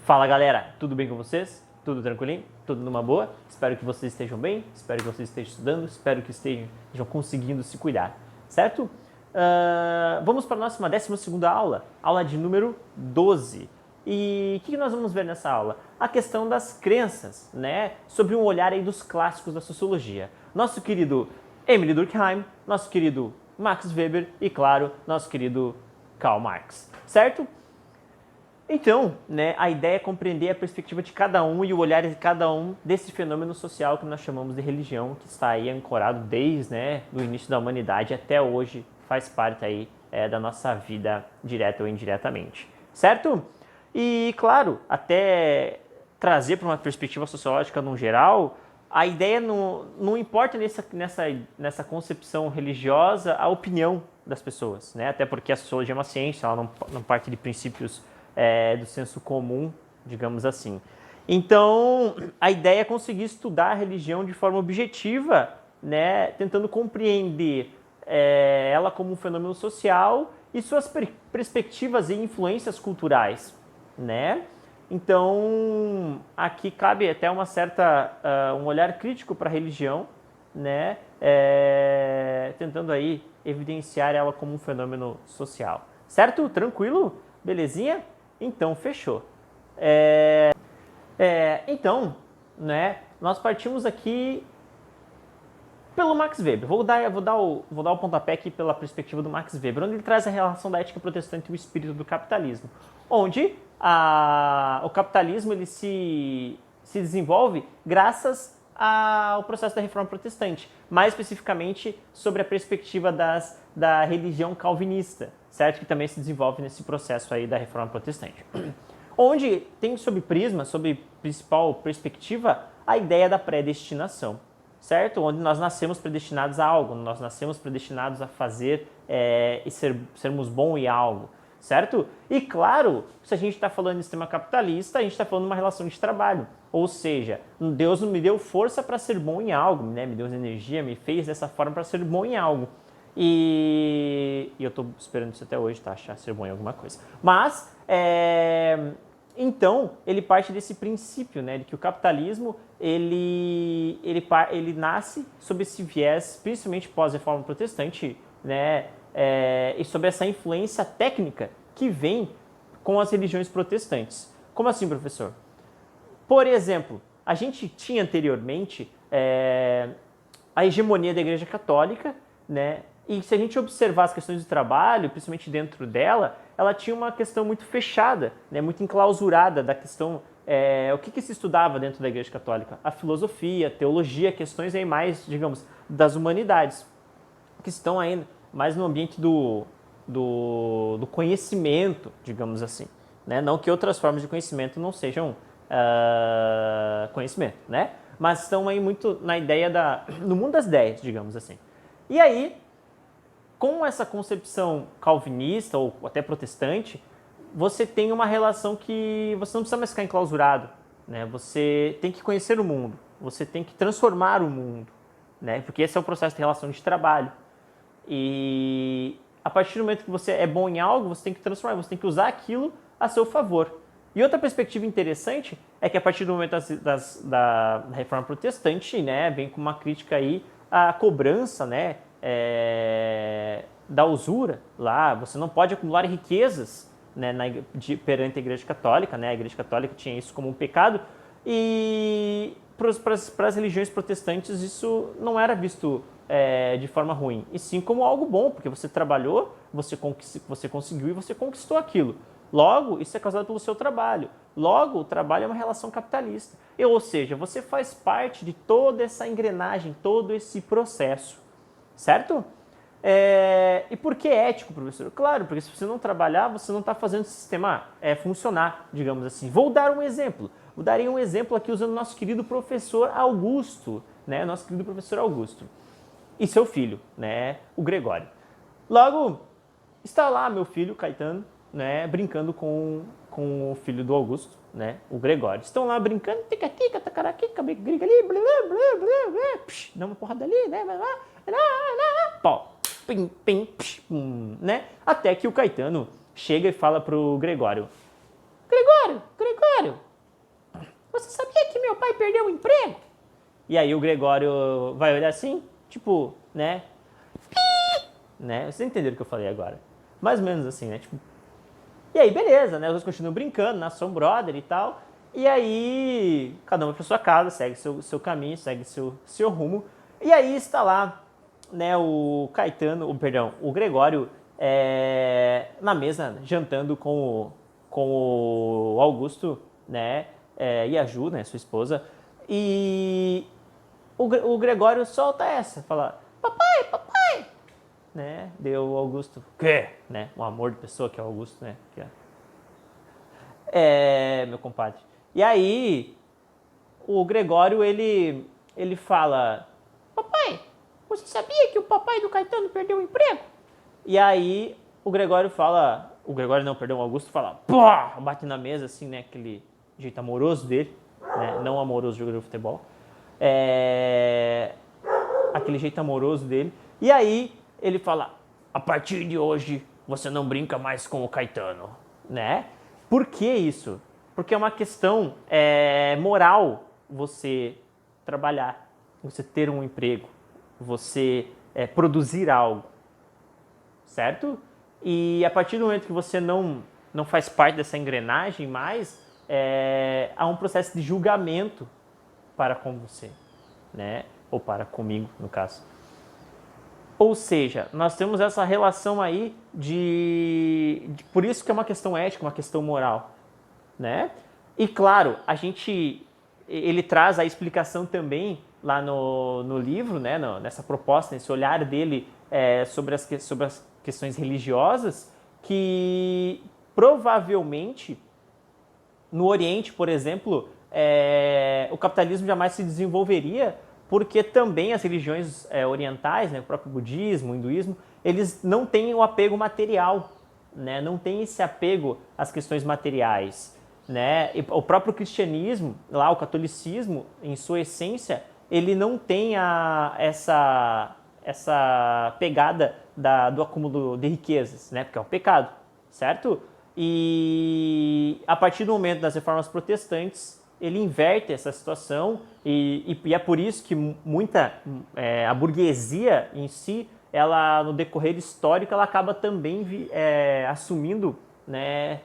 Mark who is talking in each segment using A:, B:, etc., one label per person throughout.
A: Fala galera, tudo bem com vocês? Tudo tranquilinho? Tudo numa boa? Espero que vocês estejam bem, espero que vocês estejam estudando, espero que estejam conseguindo se cuidar, certo? Vamos para a nossa 12ª aula, aula de número 12. E o que nós vamos ver nessa aula? A questão das crenças, né? Sobre um olhar aí dos clássicos da sociologia. Nosso querido Emile Durkheim, nosso querido Max Weber e, claro, nosso querido Karl Marx, certo? Então, né, a ideia é compreender a perspectiva de cada um e o olhar de cada um desse fenômeno social que nós chamamos de religião, que está aí ancorado desde, né, o início da humanidade até hoje, faz parte aí da nossa vida direta ou indiretamente, certo? E, claro, até trazer para uma perspectiva sociológica no geral, a ideia não importa nessa concepção religiosa a opinião das pessoas, né? Até porque a sociologia é uma ciência, ela não parte de princípios do senso comum, digamos assim. Então, a ideia é conseguir estudar a religião de forma objetiva, né, tentando compreender ela como um fenômeno social e suas perspectivas e influências culturais, né? Então, aqui cabe até um olhar crítico para a religião, né, tentando aí evidenciar ela como um fenômeno social. Certo? Tranquilo? Belezinha? Então, fechou. Então, né, nós partimos aqui pelo Max Weber. Vou dar o pontapé aqui pela perspectiva do Max Weber, onde ele traz a relação da ética protestante e o espírito do capitalismo, onde o capitalismo ele se desenvolve graças ao processo da reforma protestante, mais especificamente sobre a perspectiva da religião calvinista, certo? Que também se desenvolve nesse processo aí da reforma protestante. Onde tem sob principal perspectiva, a ideia da predestinação, certo? Onde nós nascemos predestinados a algo, nós nascemos predestinados a fazer e sermos bons em algo, certo? E claro, se a gente está falando de sistema capitalista, a gente está falando de uma relação de trabalho. Ou seja, Deus não me deu força para ser bom em algo, né? Me deu energia, me fez dessa forma para ser bom em algo. E eu estou esperando isso até hoje, tá? Achar ser bom em alguma coisa. Mas, então, ele parte desse princípio, né? De que o capitalismo, ele nasce sob esse viés, principalmente pós-reforma protestante, né? E sobre essa influência técnica que vem com as religiões protestantes. Como assim, professor? Por exemplo, a gente tinha anteriormente a hegemonia da Igreja Católica, né? E se a gente observar as questões de trabalho, principalmente dentro dela, ela tinha uma questão muito fechada, né? Muito enclausurada da questão, o que se estudava dentro da Igreja Católica? A filosofia, a teologia, questões aí mais, digamos, das humanidades, que estão aí mais no ambiente do conhecimento, digamos assim, né? Não que outras formas de conhecimento não sejam conhecimento, né? Mas estão aí muito na ideia no mundo das ideias, digamos assim. E aí, com essa concepção calvinista ou até protestante, você tem uma relação que você não precisa mais ficar enclausurado, né? Você tem que conhecer o mundo, você tem que transformar o mundo, né? Porque esse é o processo de relação de trabalho. E a partir do momento que você é bom em algo, você tem que transformar, você tem que usar aquilo a seu favor. E outra perspectiva interessante é que a partir do momento da reforma protestante, né, vem com uma crítica aí à cobrança, né, da usura lá. Você não pode acumular riquezas, né, perante a Igreja Católica, né? A Igreja Católica tinha isso como um pecado e para as religiões protestantes isso não era visto de forma ruim, e sim como algo bom, porque você trabalhou, você conseguiu e você conquistou aquilo. Logo, isso é causado pelo seu trabalho. Logo, o trabalho é uma relação capitalista. Ou seja, você faz parte de toda essa engrenagem, todo esse processo. Certo? E por que ético, professor? Claro, porque se você não trabalhar, você não está fazendo o sistema funcionar, digamos assim. Vou dar um exemplo. Vou dar um exemplo aqui usando nosso querido professor Augusto, né? Nosso querido professor Augusto. E seu filho, né? O Gregório. Logo, está lá meu filho, Caetano, né, brincando com o filho do Augusto, né, o Gregório. Estão lá brincando, tica-tica, tacaraquica, briga ali, blá, blá, blá, blá, psh, dá uma porrada ali, né, pó, pim, pim, psh, né, até que o Caetano chega e fala pro Gregório, Gregório, meu pai perdeu o emprego. E aí o Gregório vai olhar assim, tipo, né? Vocês entenderam o que eu falei agora? Mais ou menos assim, né? Tipo, e aí, beleza, né? Os dois continuam brincando, são brother e tal. E aí, cada um vai pra sua casa, segue seu caminho, segue seu rumo. E aí está lá, né, o Caetano, o Gregório, na mesa, jantando com o Augusto, né, e a Ju, né, sua esposa. E o Gregório solta essa, fala, papai, papai, né, deu o Augusto, quê? Né, um amor de pessoa que é o Augusto, né, que meu compadre. E aí, o Gregório, ele fala, papai, você sabia que o papai do Caetano perdeu o emprego? E aí, o Gregório não, perdão, o Augusto fala, pô, bate na mesa, assim, né, aquele jeito amoroso dele, né, não amoroso de jogador de futebol, aquele jeito amoroso dele. E aí, ele fala, a partir de hoje, você não brinca mais com o Caetano, né? Por que isso? Porque é uma questão moral você trabalhar, você ter um emprego, você produzir algo, certo? E a partir do momento que você não faz parte dessa engrenagem mais, há um processo de julgamento para com você, né? Ou para comigo, no caso. Ou seja, nós temos essa relação aí por isso que é uma questão ética, uma questão moral, né? E claro, ele traz a explicação também lá no livro, né? Nessa proposta, nesse olhar dele sobre as questões religiosas, que provavelmente no Oriente, por exemplo, o capitalismo jamais se desenvolveria porque também as religiões orientais, né, o próprio budismo, o hinduísmo, eles não têm o apego material, né, não tem esse apego às questões materiais. Né? E o próprio cristianismo, lá o catolicismo, em sua essência, ele não tem essa pegada do acúmulo de riquezas, né? Porque é um pecado, certo? E a partir do momento das reformas protestantes, ele inverte essa situação e é por isso que a burguesia em si, ela no decorrer histórico, ela acaba também assumindo, né,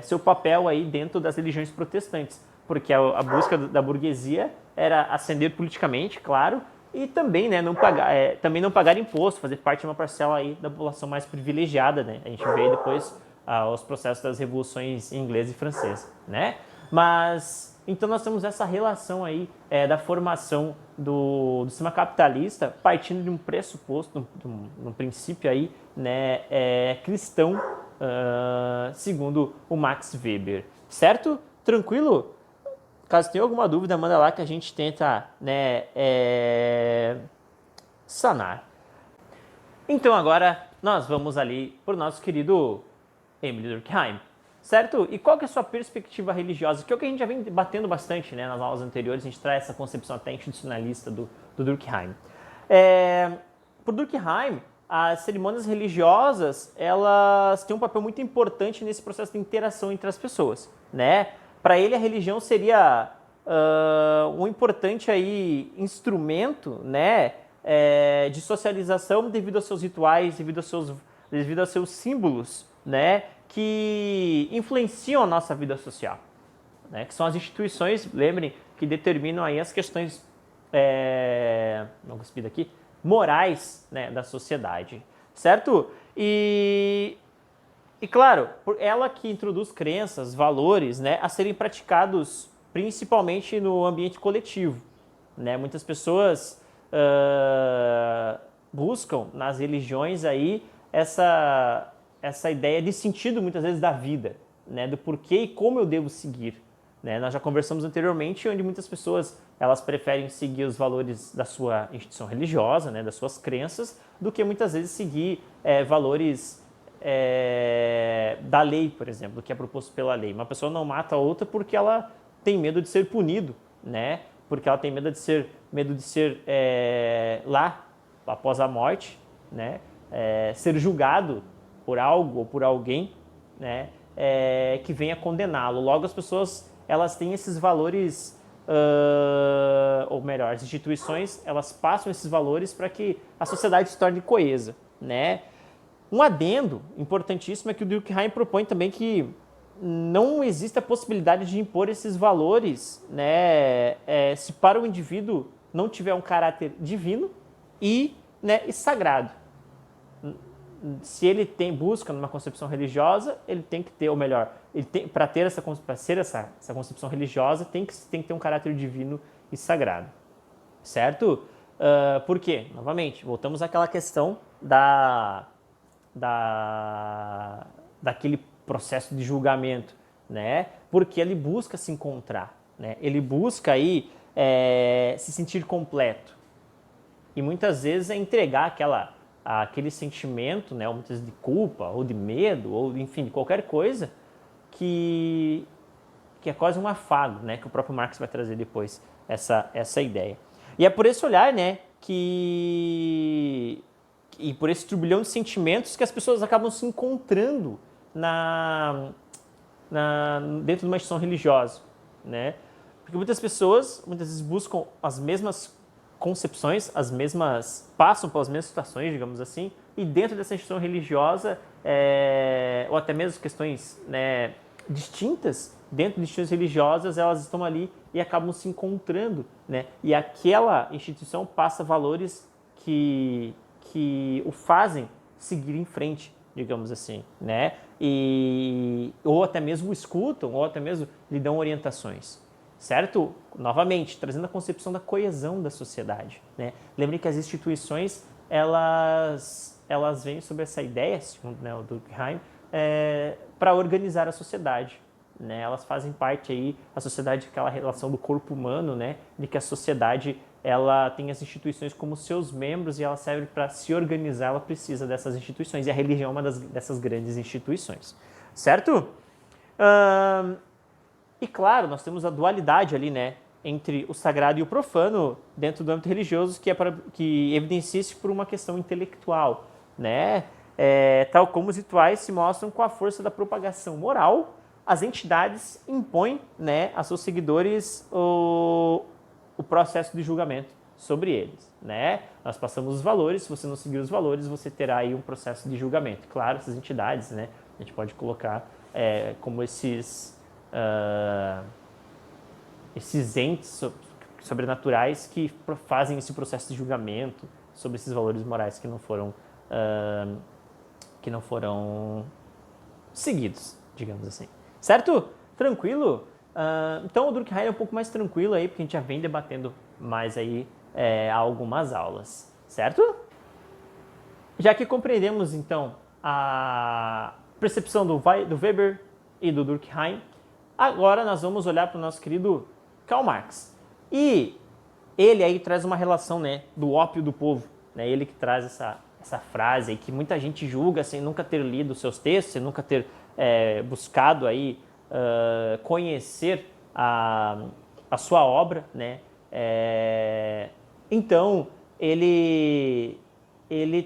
A: seu papel aí dentro das religiões protestantes, porque a busca da burguesia era ascender politicamente, claro, e também, né, também não pagar imposto, fazer parte de uma parcela aí da população mais privilegiada, né? A gente vê depois os processos das revoluções inglesa e francesa, né? Mas então nós temos essa relação aí da formação do sistema capitalista partindo de um pressuposto, de um princípio aí, né, cristão, segundo o Max Weber, certo? Tranquilo? Caso tenha alguma dúvida, manda lá que a gente tenta, né, sanar. Então agora nós vamos ali para o nosso querido Emile Durkheim, certo? E qual que é a sua perspectiva religiosa? Que é o que a gente já vem debatendo bastante, né, nas aulas anteriores, a gente traz essa concepção até institucionalista do Durkheim. Para o Durkheim, as cerimônias religiosas, elas têm um papel muito importante nesse processo de interação entre as pessoas, né? Para ele, a religião seria um importante aí, instrumento, né, de socialização devido aos seus rituais, devido aos seus símbolos, né, que influenciam a nossa vida social, né, que são as instituições, lembrem, que determinam aí as questões, não cuspi daqui, morais, né, da sociedade, certo? E claro, ela que introduz crenças, valores, né, a serem praticados principalmente no ambiente coletivo, né? Muitas pessoas buscam nas religiões aí essa ideia de sentido, muitas vezes, da vida, né? Do porquê e como eu devo seguir, né? Nós já conversamos anteriormente, onde muitas pessoas elas preferem seguir os valores da sua instituição religiosa, né? Das suas crenças, do que muitas vezes seguir valores da lei, por exemplo, que é proposto pela lei. Uma pessoa não mata a outra porque ela tem medo de ser punido, né? Porque ela tem medo de ser lá, após a morte, né? Ser julgado por algo ou por alguém, né? Que venha condená-lo. Logo, as pessoas elas têm esses valores ou melhor, as instituições, elas passam esses valores para que a sociedade se torne coesa, né? Um adendo importantíssimo é que o Durkheim propõe também que não existe a possibilidade de impor esses valores, né, se para o indivíduo não tiver um caráter divino e sagrado. Se ele busca numa concepção religiosa, ele tem que ter, ou melhor, para ser essa concepção religiosa, tem que ter um caráter divino e sagrado, certo? Por quê? Novamente, voltamos àquela questão daquele processo de julgamento, né? Porque ele busca se encontrar, né? Ele busca aí se sentir completo. E muitas vezes é entregar aquele sentimento, né? Ou muitas vezes de culpa, ou de medo, ou enfim, de qualquer coisa que é quase um afago, né? Que o próprio Marx vai trazer depois essa ideia. E é por esse olhar, né? E por esse turbilhão de sentimentos que as pessoas acabam se encontrando dentro de uma instituição religiosa, né? Porque muitas pessoas, muitas vezes, buscam as mesmas concepções, passam pelas mesmas situações, digamos assim, e dentro dessa instituição religiosa, ou até mesmo questões, né, distintas, dentro de instituições religiosas, elas estão ali e acabam se encontrando, né? E aquela instituição passa valores que o fazem seguir em frente, digamos assim, né? Ou até mesmo escutam, ou até mesmo lhe dão orientações, certo? Novamente, trazendo a concepção da coesão da sociedade, né? Lembre que as instituições, elas vêm sobre essa ideia, segundo, né, o Durkheim, para organizar a sociedade, né? Elas fazem parte aí, a sociedade, aquela relação do corpo humano, né? De que a sociedade, ela tem as instituições como seus membros e ela serve para se organizar, ela precisa dessas instituições. E a religião é uma dessas grandes instituições, certo? E claro, nós temos a dualidade ali, né, entre o sagrado e o profano dentro do âmbito religioso, que evidencia-se por uma questão intelectual, né? Tal como os rituais se mostram com a força da propagação moral, as entidades impõem, né, a seus seguidores o processo de julgamento sobre eles, né? Nós passamos os valores, se você não seguir os valores, você terá aí um processo de julgamento. Claro, essas entidades, né, a gente pode colocar como esses entes sobrenaturais que fazem esse processo de julgamento sobre esses valores morais que não foram seguidos, digamos assim. Certo? Tranquilo? Então o Durkheim é um pouco mais tranquilo aí, porque a gente já vem debatendo mais aí há algumas aulas, certo? Já que compreendemos então a percepção do Weber e do Durkheim, agora nós vamos olhar para o nosso querido Karl Marx. E ele aí traz uma relação, né, do ópio do povo, né? Ele que traz essa frase aí que muita gente julga sem nunca ter lido os seus textos, sem nunca ter buscado aí conhecer a sua obra, né? Então ele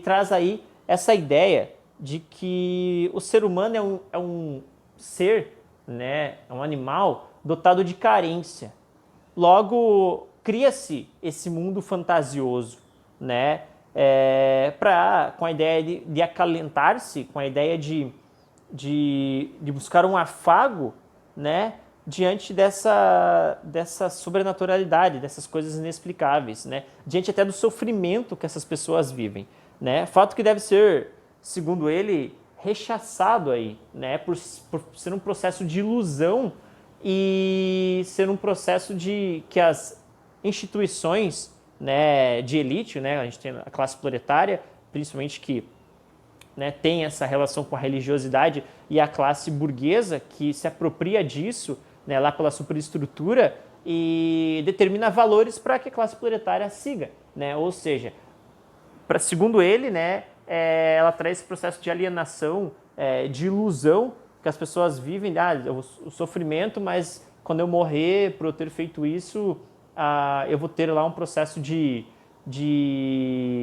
A: traz aí essa ideia de que o ser humano é um ser, né? É um animal dotado de carência. Logo, cria-se esse mundo fantasioso, né? Com a ideia de acalentar-se, com a ideia de buscar um afago, né? Diante dessa sobrenaturalidade, dessas coisas inexplicáveis, né? Diante até do sofrimento que essas pessoas vivem, né? Fato que deve ser, segundo ele, rechaçado aí, né? Por ser um processo de ilusão e ser um processo de que as instituições, né, de elite, né? A gente tem a classe proletária, principalmente, que, né, tem essa relação com a religiosidade, e a classe burguesa que se apropria disso, né, lá pela superestrutura, e determina valores para que a classe proletária siga, né? Ou seja, segundo ele, né, ela traz esse processo de alienação, de ilusão que as pessoas vivem, o sofrimento, mas quando eu morrer por eu ter feito isso, eu vou ter lá um processo de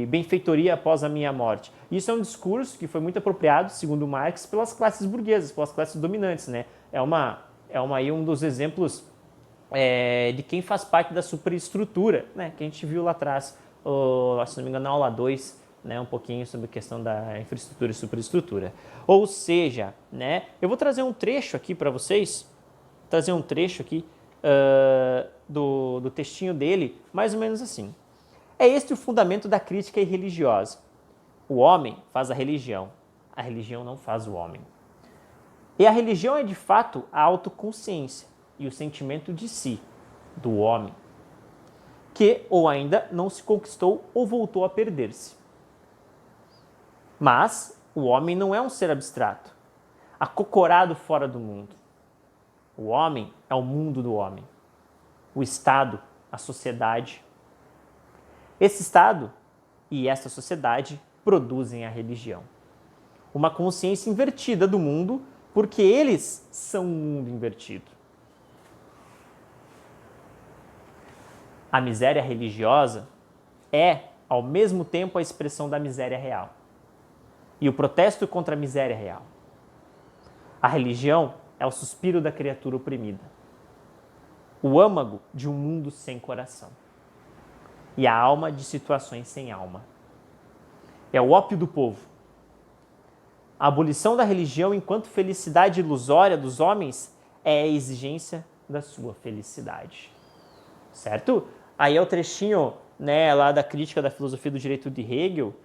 A: benfeitoria após a minha morte. Isso é um discurso que foi muito apropriado, segundo Marx, pelas classes burguesas, pelas classes dominantes, né? É um dos exemplos de quem faz parte da superestrutura, né, que a gente viu lá atrás, se não me engano, na aula 2, né, um pouquinho sobre a questão da infraestrutura e superestrutura. Ou seja, né, eu vou trazer um trecho aqui para vocês, do textinho dele, mais ou menos assim. É este o fundamento da crítica irreligiosa. O homem faz a religião não faz o homem. E a religião é de fato a autoconsciência e o sentimento de si, do homem, que ou ainda não se conquistou ou voltou a perder-se. Mas o homem não é um ser abstrato, acocorado fora do mundo. O homem é o mundo do homem, o Estado, a sociedade. Esse Estado e essa sociedade produzem a religião. Uma consciência invertida do mundo, porque eles são um mundo invertido. A miséria religiosa é, ao mesmo tempo, a expressão da miséria real e o protesto contra a miséria real. A religião é o suspiro da criatura oprimida, o âmago de um mundo sem coração e a alma de situações sem alma. É o ópio do povo. A abolição da religião enquanto felicidade ilusória dos homens é a exigência da sua felicidade. Certo? Aí é o trechinho, né, lá da crítica da filosofia do direito de Hegel.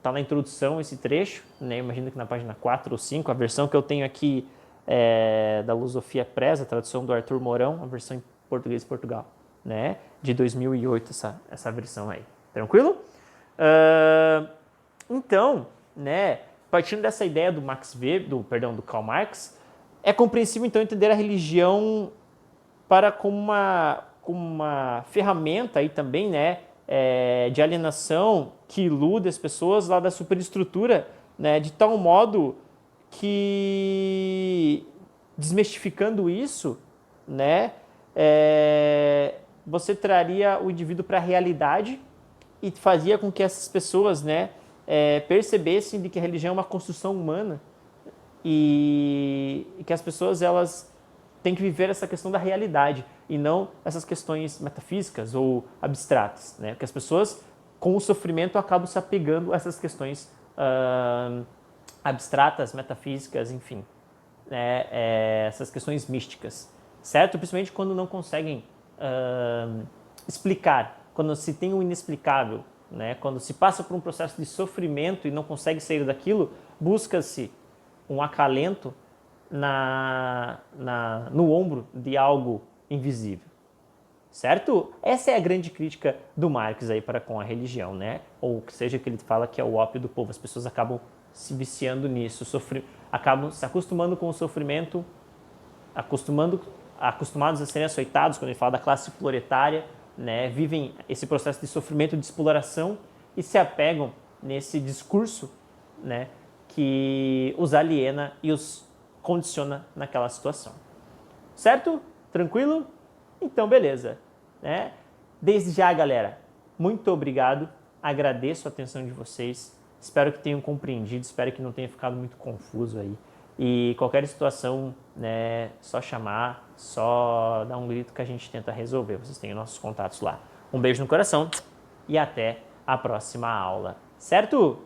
A: Tá na introdução esse trecho, né? Imagino que na página 4 ou 5, a versão que eu tenho aqui é da Lusofia Press, a tradução do Arthur Mourão, a versão em português de Portugal, né? De 2008, essa versão aí. Tranquilo? Então, né, partindo dessa ideia do do Karl Marx, é compreensível então entender a religião como uma ferramenta aí também, né, de alienação que ilude as pessoas lá da superestrutura, né, de tal modo que, desmistificando isso, né, você traria o indivíduo para a realidade e fazia com que essas pessoas, né, percebessem de que a religião é uma construção humana e que as pessoas elas têm que viver essa questão da realidade e não essas questões metafísicas ou abstratas, né? Porque as pessoas com o sofrimento acabam se apegando a essas questões abstratas, metafísicas, enfim, né? Essas questões místicas, certo? Principalmente quando não conseguem explicar, quando se tem o inexplicável, né? Quando se passa por um processo de sofrimento e não consegue sair daquilo, busca-se um acalento no ombro de algo invisível, certo? Essa é a grande crítica do Marx aí para com a religião, né? Ou que seja que ele fala que é o ópio do povo. As pessoas acabam se viciando nisso, acabam se acostumando com o sofrimento, acostumados a serem açoitados, quando ele fala da classe proletária, né? Vivem esse processo de sofrimento, de exploração e se apegam nesse discurso, né, que os aliena e os condiciona naquela situação. Certo? Tranquilo? Então, beleza. Né? Desde já, galera, muito obrigado. Agradeço a atenção de vocês. Espero que tenham compreendido, espero que não tenha ficado muito confuso aí. E qualquer situação, né, só chamar, só dar um grito que a gente tenta resolver. Vocês têm nossos contatos lá. Um beijo no coração e até a próxima aula. Certo?